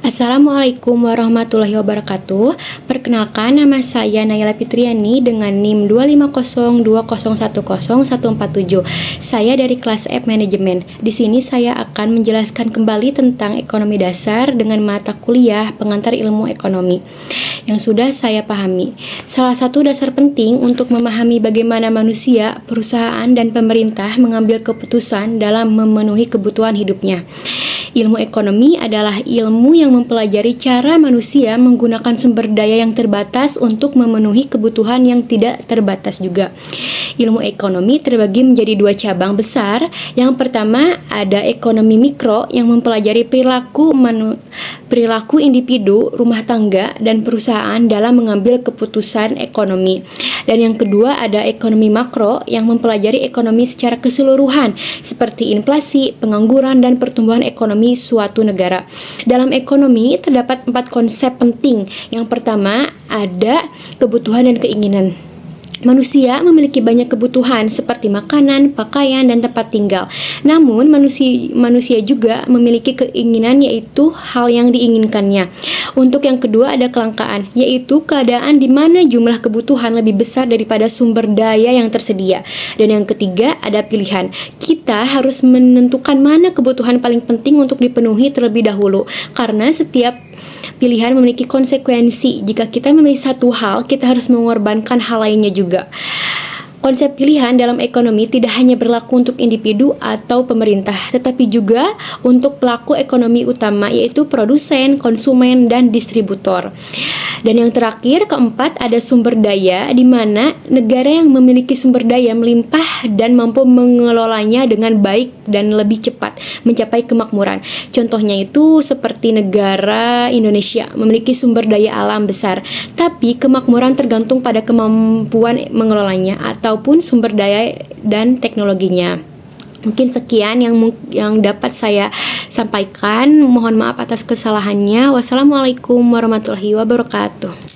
Assalamualaikum warahmatullahi wabarakatuh. Perkenalkan, nama saya Nayla Fitriani dengan NIM 25020101147. Saya dari kelas F Manajemen. Di sini saya akan menjelaskan kembali tentang ekonomi dasar dengan mata kuliah pengantar ilmu ekonomi yang sudah saya pahami. Salah satu dasar penting untuk memahami bagaimana manusia, perusahaan, dan pemerintah mengambil keputusan dalam memenuhi kebutuhan hidupnya. Ilmu ekonomi adalah ilmu yang mempelajari cara manusia menggunakan sumber daya yang terbatas untuk memenuhi kebutuhan yang tidak terbatas juga. Ilmu ekonomi terbagi menjadi dua cabang besar. Yang pertama ada ekonomi mikro yang mempelajari perilaku individu, rumah tangga, dan perusahaan dalam mengambil keputusan ekonomi. Dan yang kedua ada ekonomi makro yang mempelajari ekonomi secara keseluruhan seperti inflasi, pengangguran, dan pertumbuhan ekonomi suatu negara. Dalam ekonomi terdapat 4 konsep penting. Yang pertama ada kebutuhan dan keinginan. Manusia memiliki banyak kebutuhan seperti makanan, pakaian, dan tempat tinggal. Namun manusia juga memiliki keinginan, yaitu hal yang diinginkannya. Untuk yang kedua ada kelangkaan, yaitu keadaan di mana jumlah kebutuhan lebih besar daripada sumber daya yang tersedia. Dan yang ketiga ada pilihan. Kita harus menentukan mana kebutuhan paling penting untuk dipenuhi terlebih dahulu, karena setiap pilihan memiliki konsekuensi. Jika kita memilih satu hal, kita harus mengorbankan hal lainnya juga. Konsep pilihan dalam ekonomi tidak hanya berlaku untuk individu atau pemerintah, tetapi juga untuk pelaku ekonomi utama, yaitu produsen, konsumen, dan distributor. Dan yang terakhir, keempat, ada sumber daya, di mana negara yang memiliki sumber daya melimpah dan mampu mengelolanya dengan baik dan lebih cepat mencapai kemakmuran. Contohnya itu seperti negara Indonesia memiliki sumber daya alam besar, tapi kemakmuran tergantung pada kemampuan mengelolanya ataupun sumber daya dan teknologinya. Mungkin sekian yang dapat saya sampaikan. Mohon maaf atas kesalahannya. Wassalamualaikum warahmatullahi wabarakatuh.